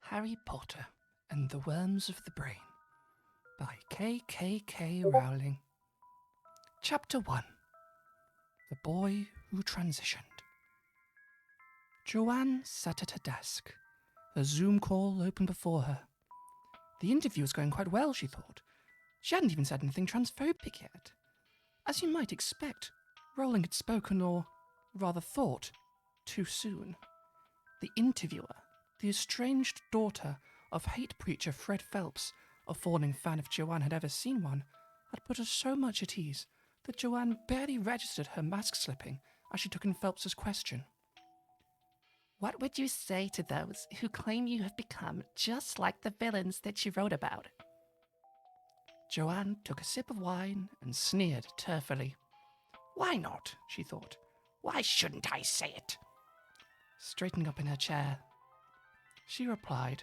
Harry Potter and the Worms of the Brain by K.K.K. Rowling. Chapter 1. The Boy Who Transitioned. Joanne sat at her desk, a Zoom call open before her. The interview was going quite well, she thought. She hadn't even said anything transphobic yet. As you might expect, Rowling had spoken, or rather thought, too soon. The interviewer, the estranged daughter of hate preacher Fred Phelps, a fawning fan if Joanne had ever seen one, had put her so much at ease that Joanne barely registered her mask slipping as she took in Phelps's question. What would you say to those who claim you have become just like the villains that you wrote about? Joanne took a sip of wine and sneered tearfully. Why not? She thought. Why shouldn't I say it? Straightening up in her chair, she replied,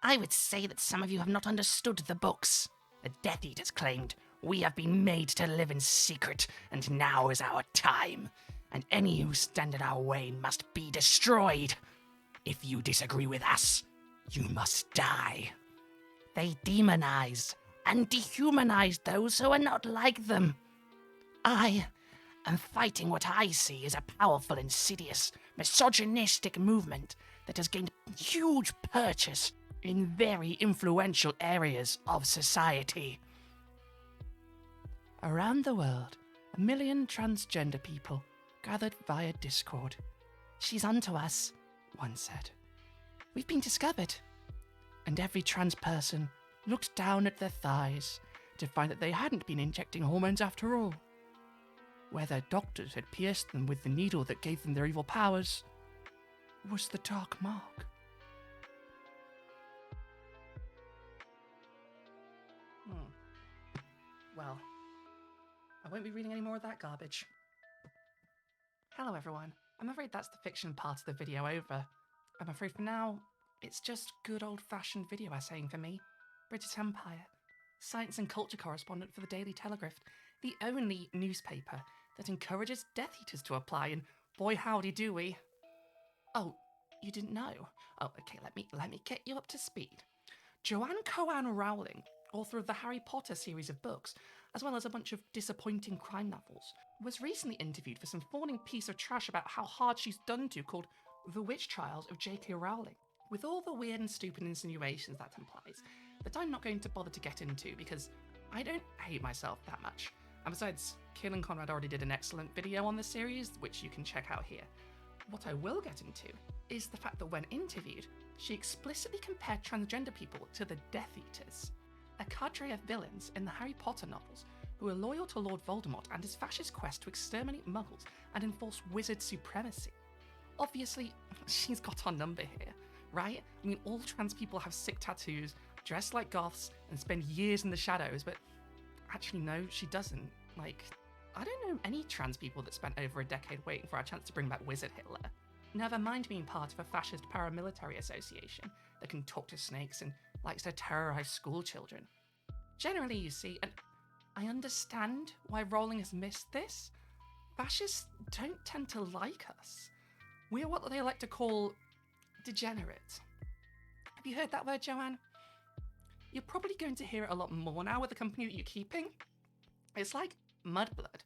I would say that some of you have not understood the books. The Death Eaters claimed, we have been made to live in secret, and now is our time, and any who stand in our way must be destroyed. If you disagree with us, you must die. They demonize and dehumanize those who are not like them. I am fighting what I see as a powerful, insidious, misogynistic movement that has gained huge purchase in very influential areas of society. Around the world, 1 million transgender people gathered via Discord. She's onto us, one said. We've been discovered. And every trans person looked down at their thighs to find that they hadn't been injecting hormones after all. Where their doctors had pierced them with the needle that gave them their evil powers was the dark mark. Well, I won't be reading any more of that garbage. Hello everyone, I'm afraid that's the fiction part of the video over. I'm afraid for now, it's just good old-fashioned video essaying for me. British Empire, science and culture correspondent for the Daily Telegraph, the only newspaper that encourages Death Eaters to apply, and boy howdy do we. Oh, you didn't know? Oh, okay, let me get you up to speed. Joanne Coan Rowling, author of the Harry Potter series of books, as well as a bunch of disappointing crime novels, was recently interviewed for some fawning piece of trash about how hard she's done to called The Witch Trials of J.K. Rowling, with all the weird and stupid insinuations that implies, that I'm not going to bother to get into because I don't hate myself that much. And besides, Kayla and Conrad already did an excellent video on this series, which you can check out here. What I will get into is the fact that when interviewed, she explicitly compared transgender people to the Death Eaters, a cadre of villains in the Harry Potter novels who are loyal to Lord Voldemort and his fascist quest to exterminate muggles and enforce wizard supremacy. Obviously, she's got our number here, right? I mean, all trans people have sick tattoos, dress like goths, and spend years in the shadows, but actually no, she doesn't. Like, I don't know any trans people that spent over a decade waiting for a chance to bring back Wizard Hitler. Never mind being part of a fascist paramilitary association that can talk to snakes and likes to terrorize school children. Generally, you see, and I understand why Rowling has missed this. Fascists don't tend to like us. We're what they like to call degenerate. Have you heard that word, Joanne? You're probably going to hear it a lot more now with the company that you're keeping. It's like mudblood,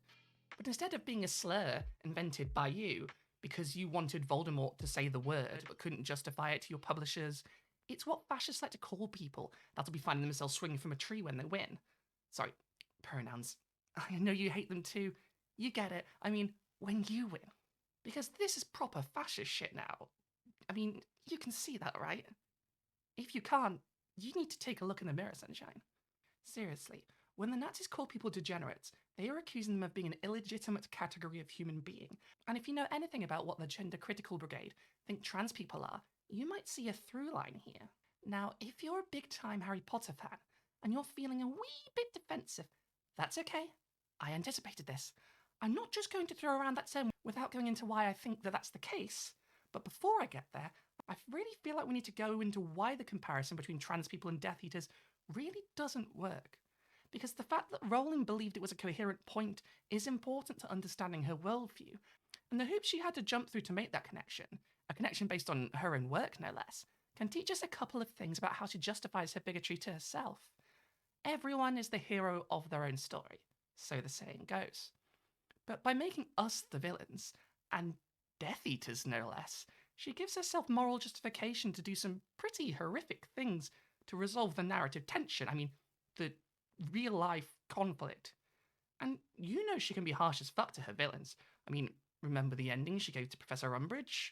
but instead of being a slur invented by you because you wanted Voldemort to say the word but couldn't justify it to your publishers, it's what fascists like to call people that'll be finding themselves swinging from a tree when they win. Sorry, pronouns. I know you hate them too. You get it. I mean, when you win. Because this is proper fascist shit now. I mean, you can see that, right? If you can't, you need to take a look in the mirror, sunshine. Seriously, when the Nazis called people degenerates, they are accusing them of being an illegitimate category of human being. And if you know anything about what the gender critical brigade think trans people are, you might see a through line here. Now, if you're a big time Harry Potter fan, and you're feeling a wee bit defensive, that's okay. I anticipated this. I'm not just going to throw around that term without going into why I think that that's the case. But before I get there, I really feel like we need to go into why the comparison between trans people and Death Eaters really doesn't work. Because the fact that Rowling believed it was a coherent point is important to understanding her worldview, and the hoops she had to jump through to make that connection a connection based on her own work no less, can teach us a couple of things about how she justifies her bigotry to herself. Everyone is the hero of their own story, so the saying goes. But by making us the villains, and Death Eaters no less, she gives herself moral justification to do some pretty horrific things to resolve the narrative tension, the real-life conflict. And you know she can be harsh as fuck to her villains. Remember the ending she gave to Professor Umbridge?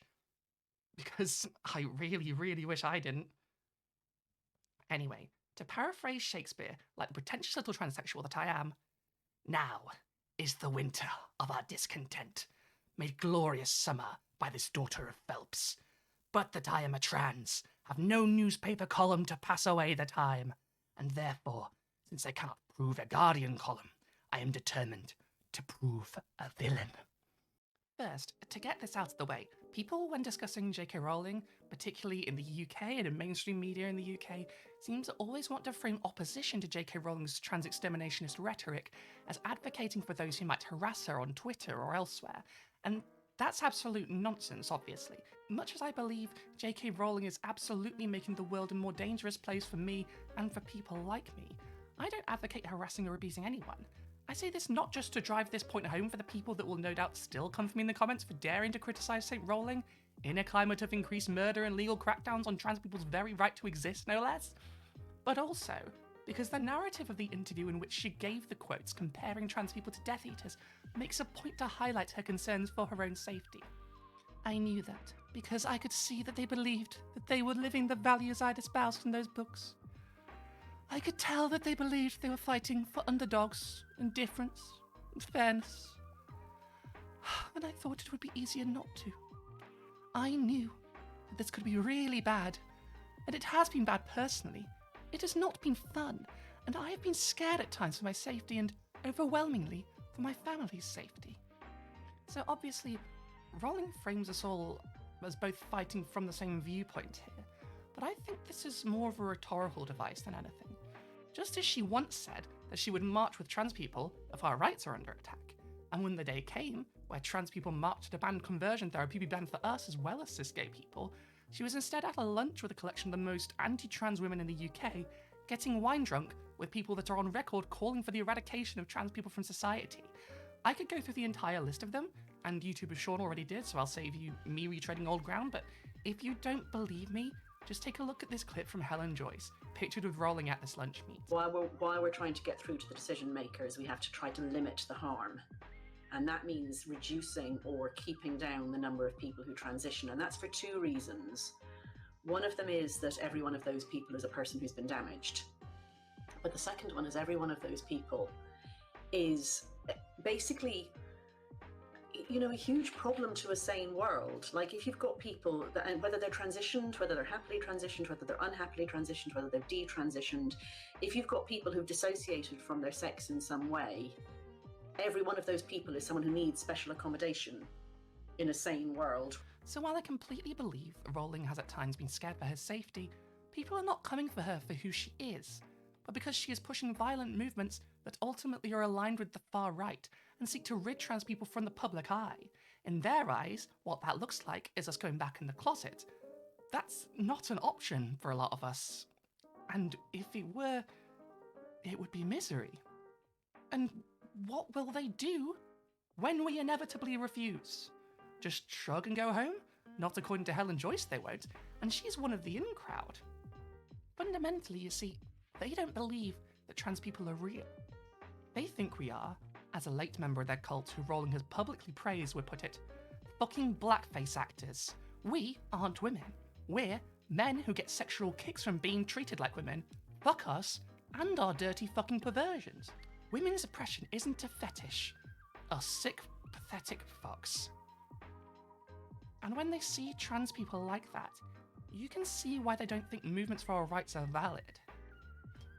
Because I really, really wish I didn't. Anyway, to paraphrase Shakespeare, like the pretentious little transsexual that I am, now is the winter of our discontent, made glorious summer by this daughter of Phelps. But that I am a trans, have no newspaper column to pass away the time, and therefore, since I cannot prove a Guardian column, I am determined to prove a villain. First, to get this out of the way, people, when discussing J.K. Rowling, particularly in the UK and in mainstream media in the UK, seem to always want to frame opposition to J.K. Rowling's trans-exterminationist rhetoric as advocating for those who might harass her on Twitter or elsewhere, and that's absolute nonsense, obviously. Much as I believe J.K. Rowling is absolutely making the world a more dangerous place for me and for people like me, I don't advocate harassing or abusing anyone. I say this not just to drive this point home for the people that will no doubt still come for me in the comments for daring to criticise St. Rowling, in a climate of increased murder and legal crackdowns on trans people's very right to exist, no less, but also because the narrative of the interview in which she gave the quotes comparing trans people to Death Eaters makes a point to highlight her concerns for her own safety. I knew that because I could see that they believed that they were living the values I'd espoused in those books. I could tell that they believed they were fighting for underdogs and difference and fairness. And I thought it would be easier not to. I knew that this could be really bad, and it has been bad personally. It has not been fun, and I have been scared at times for my safety and, overwhelmingly, for my family's safety. So obviously, Rowling frames us all as both fighting from the same viewpoint here, but I think this is more of a rhetorical device than anything. Just as she once said that she would march with trans people if our rights are under attack, and when the day came where trans people marched to demand conversion therapy be banned for us as well as cis gay people, she was instead at a lunch with a collection of the most anti-trans women in the UK, getting wine drunk with people that are on record calling for the eradication of trans people from society. I could go through the entire list of them, and YouTuber Sean already did, so I'll save you me retreading old ground, but if you don't believe me, just take a look at this clip from Helen Joyce, pictured with Rowling at this lunch meet. While we're trying to get through to the decision makers, we have to try to limit the harm. And that means reducing or keeping down the number of people who transition. And that's for two reasons. One of them is that every one of those people is a person who's been damaged. But the second one is every one of those people is basically, a huge problem to a sane world. Like if you've got people that, whether they're transitioned, whether they're happily transitioned, whether they're unhappily transitioned, whether they're detransitioned, if you've got people who've dissociated from their sex in some way, every one of those people is someone who needs special accommodation in a sane world. So while I completely believe Rowling has at times been scared for her safety, people are not coming for her for who she is, but because she is pushing violent movements that ultimately are aligned with the far right and seek to rid trans people from the public eye. In their eyes, what that looks like is us going back in the closet. That's not an option for a lot of us. And if it were, it would be misery. And what will they do when we inevitably refuse? Just shrug and go home? Not according to Helen Joyce they won't, and she's one of the in-crowd. Fundamentally, you see, they don't believe that trans people are real. They think we are, as a late member of their cult who Rowling has publicly praised would put it, fucking blackface actors. We aren't women. We're men who get sexual kicks from being treated like women. Fuck us and our dirty fucking perversions. Women's oppression isn't a fetish. Are sick, pathetic fucks. And when they see trans people like that, you can see why they don't think movements for our rights are valid.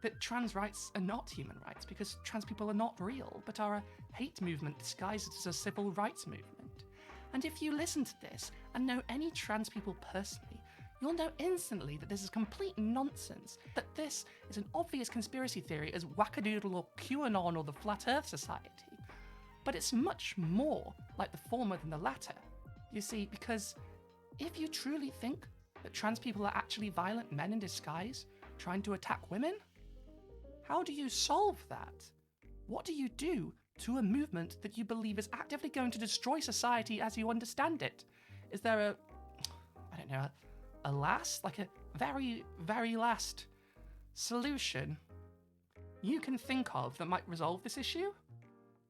That trans rights are not human rights because trans people are not real, but are a hate movement disguised as a civil rights movement. And if you listen to this and know any trans people personally, you'll know instantly that this is complete nonsense, that this is an obvious conspiracy theory as wackadoodle or QAnon or the Flat Earth Society. But it's much more like the former than the latter. You see, because If you truly think that trans people are actually violent men in disguise trying to attack women, how do you solve that? What do you do to a movement that you believe is actively going to destroy society as you understand it? Is there a very, very last solution you can think of that might resolve this issue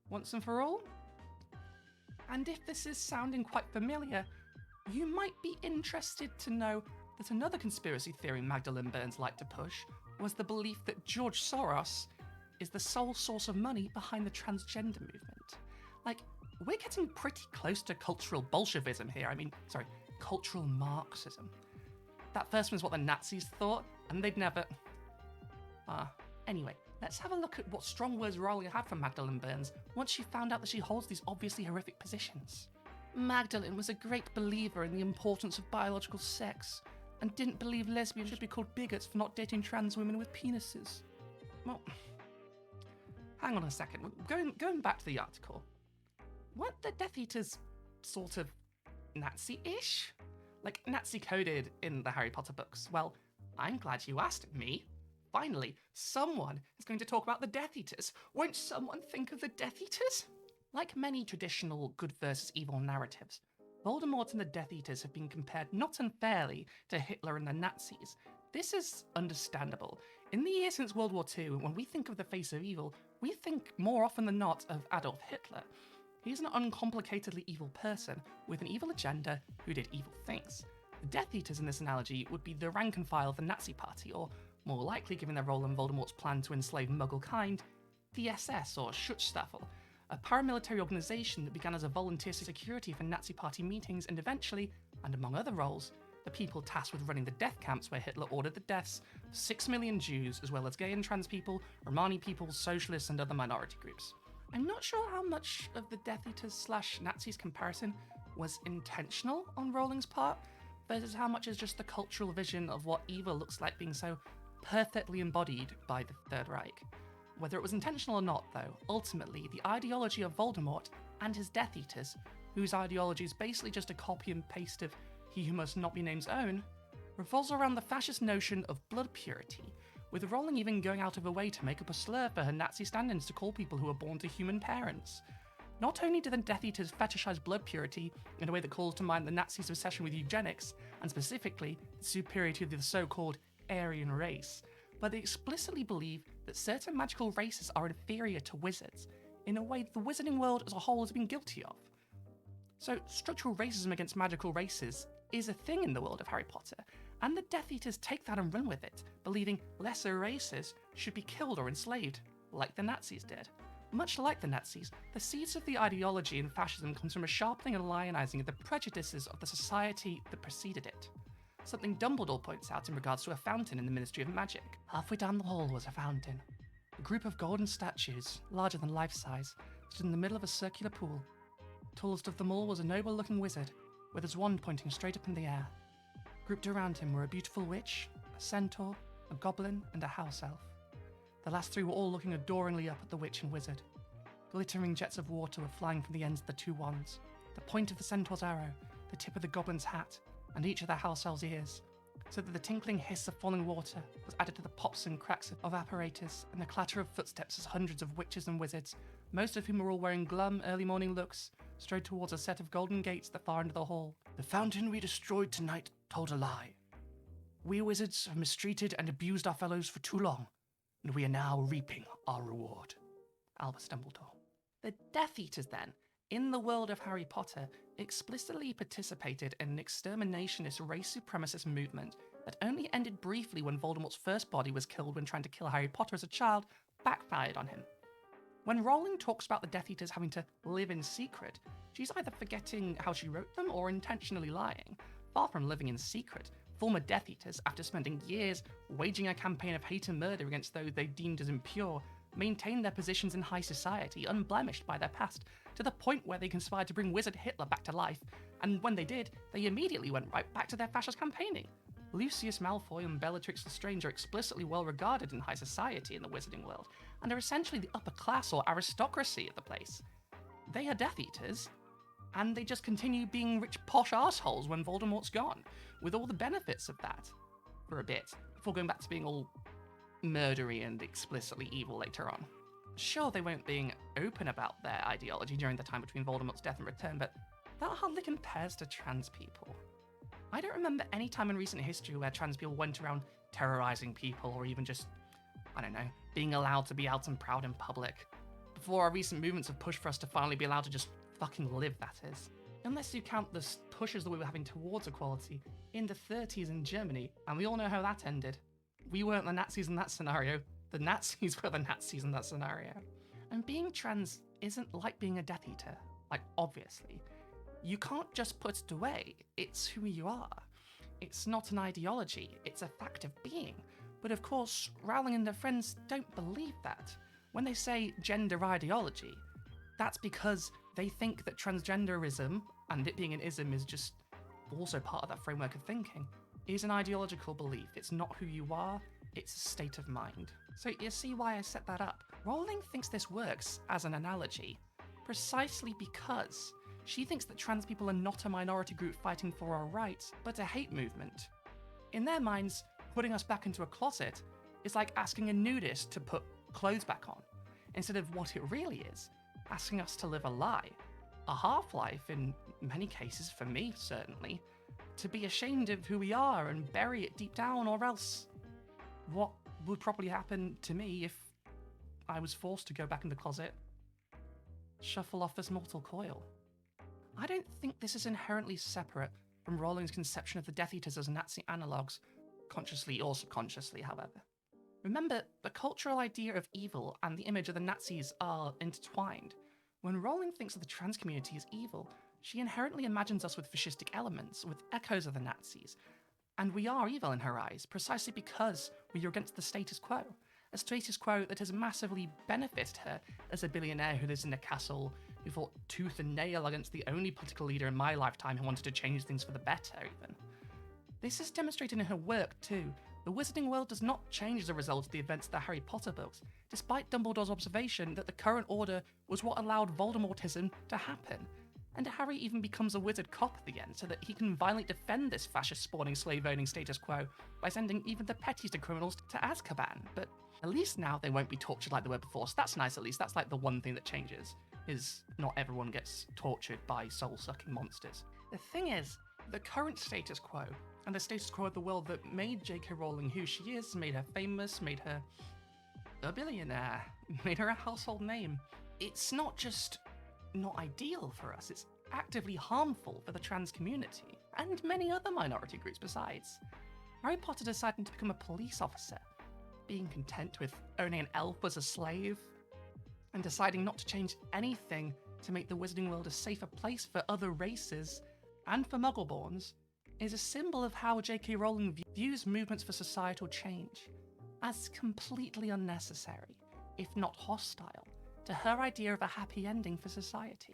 once and for all? And if this is sounding quite familiar, you might be interested to know that another conspiracy theory Magdalene Burns liked to push was the belief that George Soros is the sole source of money behind the transgender movement. Like, we're getting pretty close to cultural Bolshevism here. Cultural Marxism. That first one's what the Nazis thought, and they'd never... Anyway, let's have a look at what strong words Rowling had for Magdalene Burns once she found out that she holds these obviously horrific positions. Magdalene was a great believer in the importance of biological sex, and didn't believe lesbians should be called bigots for not dating trans women with penises. Well, hang on a second. Going back to the article. Weren't the Death Eaters sort of Nazi-ish? Like Nazi-coded in the Harry Potter books? Well, I'm glad you asked me. Finally, someone is going to talk about the Death Eaters. Won't someone think of the Death Eaters? Like many traditional good versus evil narratives, Voldemort and the Death Eaters have been compared not unfairly to Hitler and the Nazis. This is understandable. In the years since World War II, when we think of the face of evil, we think more often than not of Adolf Hitler. He's an uncomplicatedly evil person with an evil agenda who did evil things. The Death Eaters in this analogy would be the rank and file of the Nazi Party, or more likely, given their role in Voldemort's plan to enslave Muggle kind, the SS or Schutzstaffel, a paramilitary organisation that began as a volunteer security for Nazi Party meetings and eventually, and among other roles, the people tasked with running the death camps where Hitler ordered the deaths of 6 million Jews, as well as gay and trans people, Romani people, socialists and other minority groups. I'm not sure how much of the Death Eaters / Nazis comparison was intentional on Rowling's part, versus how much is just the cultural vision of what evil looks like being so perfectly embodied by the Third Reich. Whether it was intentional or not, though, ultimately, the ideology of Voldemort and his Death Eaters, whose ideology is basically just a copy and paste of He Who Must Not Be Named's own, revolves around the fascist notion of blood purity, with Rowling even going out of her way to make up a slur for her Nazi stand-ins to call people who are born to human parents. Not only do the Death Eaters fetishize blood purity in a way that calls to mind the Nazis' obsession with eugenics, and specifically the superiority of the so-called Aryan race, but they explicitly believe that certain magical races are inferior to wizards, in a way that the wizarding world as a whole has been guilty of. So structural racism against magical races is a thing in the world of Harry Potter, and the Death Eaters take that and run with it, believing lesser races should be killed or enslaved, like the Nazis did. Much like the Nazis, the seeds of the ideology in fascism comes from a sharpening and lionizing of the prejudices of the society that preceded it. Something Dumbledore points out in regards to a fountain in the Ministry of Magic. Halfway down the hall was a fountain. A group of golden statues, larger than life-size, stood in the middle of a circular pool. Tallest of them all was a noble-looking wizard, with his wand pointing straight up in the air. Grouped around him were a beautiful witch, a centaur, a goblin, and a house elf. The last three were all looking adoringly up at the witch and wizard. Glittering jets of water were flying from the ends of the two wands, the point of the centaur's arrow, the tip of the goblin's hat, and each of the house elves' ears, so that the tinkling hiss of falling water was added to the pops and cracks of apparatus and the clatter of footsteps as hundreds of witches and wizards, most of whom were all wearing glum, early morning looks, strode towards a set of golden gates that far into the hall. The fountain we destroyed tonight told a lie. We wizards have mistreated and abused our fellows for too long, and we are now reaping our reward. Albus Dumbledore. The Death Eaters, then, in the world of Harry Potter, explicitly participated in an exterminationist race supremacist movement that only ended briefly when Voldemort's first body was killed when trying to kill Harry Potter as a child, backfired on him. When Rowling talks about the Death Eaters having to live in secret, she's either forgetting how she wrote them or intentionally lying. Far from living in secret, former Death Eaters, after spending years waging a campaign of hate and murder against those they deemed as impure, maintained their positions in high society, unblemished by their past, to the point where they conspired to bring Wizard Hitler back to life, and when they did, they immediately went right back to their fascist campaigning. Lucius Malfoy and Bellatrix Lestrange are explicitly well regarded in high society in the wizarding world, and are essentially the upper class or aristocracy of the place. They are Death Eaters, and they just continue being rich posh assholes when Voldemort's gone, with all the benefits of that for a bit, before going back to being all murdery and explicitly evil later on. Sure, they weren't being open about their ideology during the time between Voldemort's death and return, but that hardly compares to trans people. I don't remember any time in recent history where trans people went around terrorizing people or even just, I don't know, being allowed to be out and proud in public. Before our recent movements have pushed for us to finally be allowed to just fucking live, that is. Unless you count the pushes that we were having towards equality in the 30s in Germany, and we all know how that ended. We weren't the Nazis in that scenario. The Nazis were the Nazis in that scenario. And being trans isn't like being a Death Eater. Like, obviously. You can't just put it away. It's who you are. It's not an ideology. It's a fact of being. But of course, Rowling and her friends don't believe that. When they say gender ideology, that's because they think that transgenderism, and it being an ism is just also part of that framework of thinking, is an ideological belief. It's not who you are, it's a state of mind. So you see why I set that up. Rowling thinks this works as an analogy, precisely because she thinks that trans people are not a minority group fighting for our rights, but a hate movement. In their minds, putting us back into a closet is like asking a nudist to put clothes back on, instead of what it really is, asking us to live a lie, a half-life in many cases, for me certainly, to be ashamed of who we are and bury it deep down, or else what would probably happen to me if I was forced to go back in the closet? Shuffle off this mortal coil. I don't think this is inherently separate from Rowling's conception of the Death Eaters as Nazi analogues, consciously or subconsciously, however. Remember, the cultural idea of evil and the image of the Nazis are intertwined. When Rowling thinks of the trans community as evil, she inherently imagines us with fascistic elements, with echoes of the Nazis. And we are evil in her eyes, precisely because we are against the status quo. A status quo that has massively benefited her as a billionaire who lives in a castle, who fought tooth and nail against the only political leader in my lifetime who wanted to change things for the better, even. This is demonstrated in her work, too. The wizarding world does not change as a result of the events of the Harry Potter books, despite Dumbledore's observation that the current order was what allowed Voldemortism to happen. And Harry even becomes a wizard cop at the end, so that he can violently defend this fascist-spawning, slave-owning status quo by sending even the pettiest of criminals to Azkaban. But at least now they won't be tortured like they were before, so that's nice at least. That's like the one thing that changes, is not everyone gets tortured by soul-sucking monsters. The thing is, the current status quo, and the status quo of the world that made J.K. Rowling who she is, made her famous, made her a billionaire, made her a household name, it's not just not ideal for us, it's actively harmful for the trans community, and many other minority groups besides. Harry Potter deciding to become a police officer, being content with owning an elf as a slave, and deciding not to change anything to make the wizarding world a safer place for other races, and for Muggleborns, is a symbol of how J.K. Rowling views movements for societal change, as completely unnecessary, if not hostile, to her idea of a happy ending for society.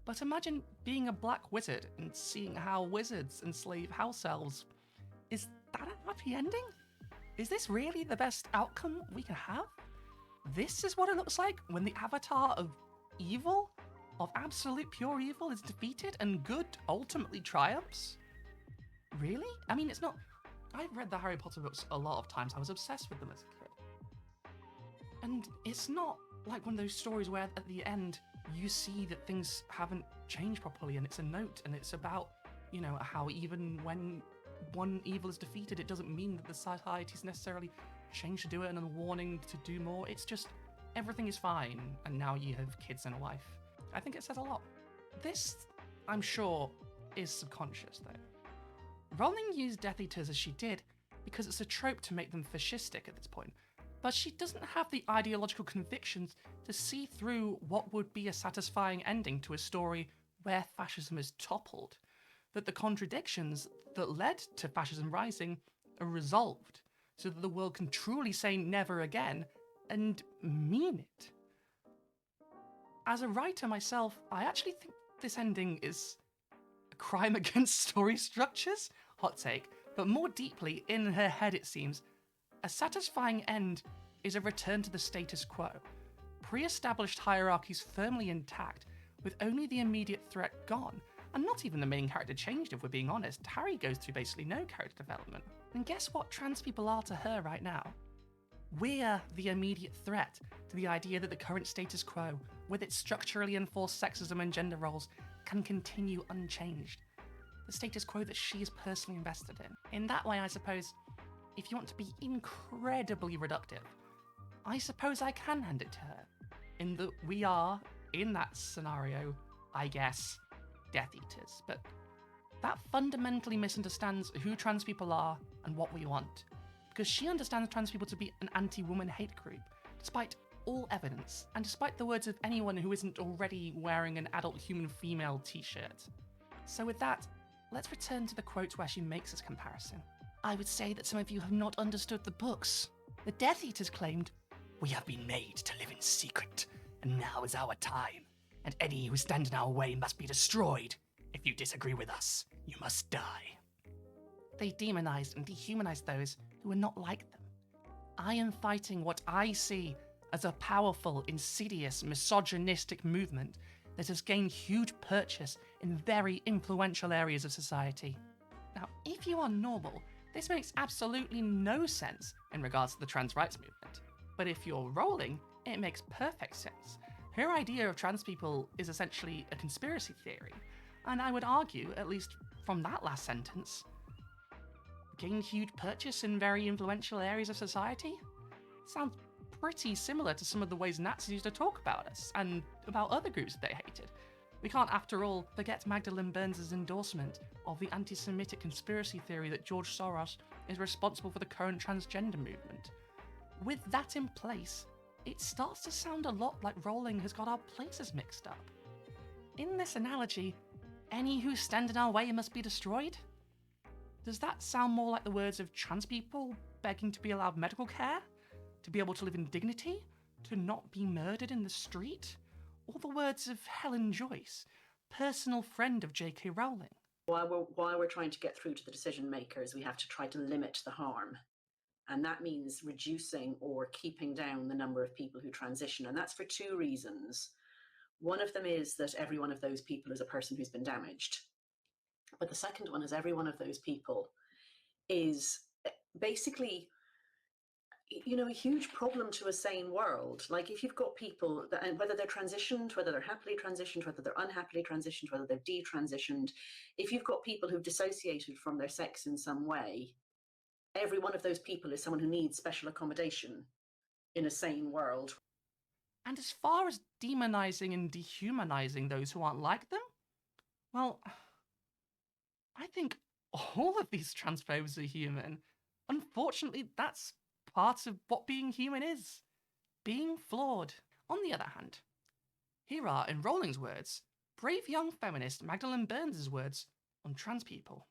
But imagine being a black wizard and seeing how wizards enslave house elves. Is that a happy ending? Is this really the best outcome we can have? This is what it looks like when the avatar of evil, of absolute pure evil, is defeated and good ultimately triumphs? Really? I mean, it's not... I've read the Harry Potter books a lot of times. I was obsessed with them as a kid. And it's not like one of those stories where at the end you see that things haven't changed properly and it's a note and it's about, you know, how even when one evil is defeated, it doesn't mean that the society's necessarily changed to do it and a warning to do more. It's just everything is fine and now you have kids and a wife. I think it says a lot. This, I'm sure, is subconscious though. Rowling used Death Eaters as she did because it's a trope to make them fascistic at this point, but she doesn't have the ideological convictions to see through what would be a satisfying ending to a story where fascism is toppled, that the contradictions that led to fascism rising are resolved, so that the world can truly say never again and mean it. As a writer myself, I actually think this ending is a crime against story structures, hot take, but more deeply in her head it seems, a satisfying end is a return to the status quo. Pre-established hierarchies firmly intact, with only the immediate threat gone. And not even the main character changed, if we're being honest. Harry goes through basically no character development. And guess what trans people are to her right now? We're the immediate threat to the idea that the current status quo, with its structurally enforced sexism and gender roles, can continue unchanged. The status quo that she is personally invested in. In that way, I suppose, if you want to be incredibly reductive, I suppose I can hand it to her. In that we are, in that scenario, I guess, Death Eaters. But that fundamentally misunderstands who trans people are and what we want. Because she understands trans people to be an anti-woman hate group, despite all evidence, and despite the words of anyone who isn't already wearing an adult human female t-shirt. So with that, let's return to the quote where she makes this comparison. I would say that some of you have not understood the books. The Death Eaters claimed, "We have been made to live in secret, and now is our time, and any who stand in our way must be destroyed. If you disagree with us, you must die." They demonized and dehumanized those who were not like them. I am fighting what I see as a powerful, insidious, misogynistic movement that has gained huge purchase in very influential areas of society. Now, if you are normal, this makes absolutely no sense in regards to the trans rights movement. But if you're Rowling, it makes perfect sense. Her idea of trans people is essentially a conspiracy theory, and I would argue, at least from that last sentence, gained huge purchase in very influential areas of society? Sounds pretty similar to some of the ways Nazis used to talk about us, and about other groups that they hated. We can't, after all, forget Magdalene Burns' endorsement of the anti-Semitic conspiracy theory that George Soros is responsible for the current transgender movement. With that in place, it starts to sound a lot like Rowling has got our places mixed up. In this analogy, any who stand in our way must be destroyed? Does that sound more like the words of trans people begging to be allowed medical care? To be able to live in dignity? To not be murdered in the street? Or the words of Helen Joyce, personal friend of J.K. Rowling? While we're trying to get through to the decision makers, we have to try to limit the harm. And that means reducing or keeping down the number of people who transition. And that's for two reasons. One of them is that every one of those people is a person who's been damaged. But the second one is every one of those people is basically, you know, a huge problem to a sane world. Like if you've got people that, and whether they're transitioned, whether they're happily transitioned, whether they're unhappily transitioned, whether they're detransitioned, if you've got people who've dissociated from their sex in some way, every one of those people is someone who needs special accommodation in a sane world. And as far as demonizing and dehumanizing those who aren't like them, well, I think all of these transphobes are human. Unfortunately, that's part of what being human is. Being flawed. On the other hand, here are, in Rowling's words, brave young feminist Magdalene Burns' words on trans people.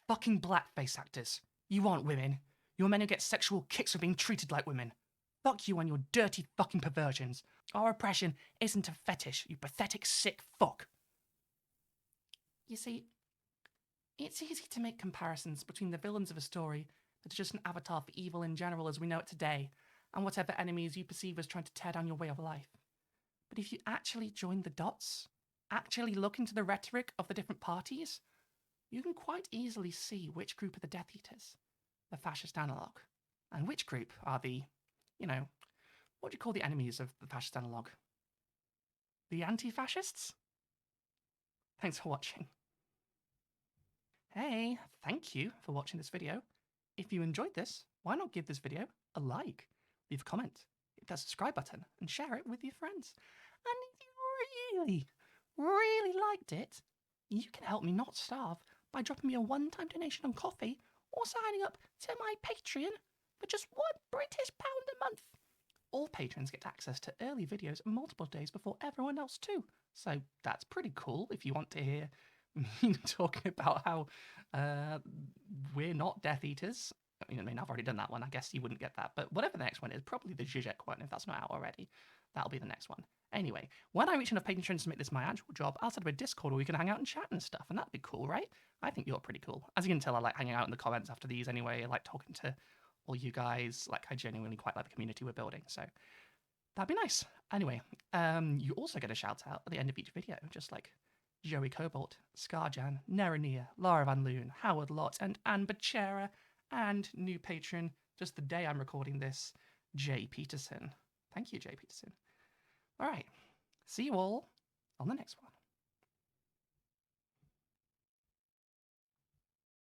Fucking blackface actors. You aren't women. You're men who get sexual kicks for being treated like women. Fuck you and your dirty fucking perversions. Our oppression isn't a fetish, you pathetic sick fuck. You see, it's easy to make comparisons between the villains of a story that are just an avatar for evil in general as we know it today, and whatever enemies you perceive as trying to tear down your way of life. But if you actually join the dots, actually look into the rhetoric of the different parties, you can quite easily see which group are the Death Eaters, the fascist analogue, and which group are the, what do you call the enemies of the fascist analogue? The anti-fascists? Thanks for watching. Hey, thank you for watching this video. If you enjoyed this, why not give this video a like, leave a comment, hit that subscribe button, and share it with your friends. And if you really liked it, you can help me not starve by dropping me a one-time donation on Coffee or signing up to my Patreon for just £1 a month. All patrons get access to early videos multiple days before everyone else too. So that's pretty cool if you want to hear me talking about how we're not Death Eaters. I mean, I've already done that one. I guess you wouldn't get that. But whatever the next one is, probably the Zizek one, if that's not out already. That'll be the next one. Anyway, when I reach enough patrons to make this my actual job, I'll set up a Discord where we can hang out and chat and stuff, and that'd be cool, right? I think you're pretty cool. As you can tell, I like hanging out in the comments after these anyway. I like talking to all you guys. Like, I genuinely quite like the community we're building. So That'd be nice. Anyway, you also get a shout out at the end of each video, just like Joey Cobalt, Scarjan, Nerania, Lara Van Loon, Howard Lott, and Anne Bachera, and new patron, just the day I'm recording this, Jay Peterson. Thank you, Jay Peterson. All right, see you all on the next one.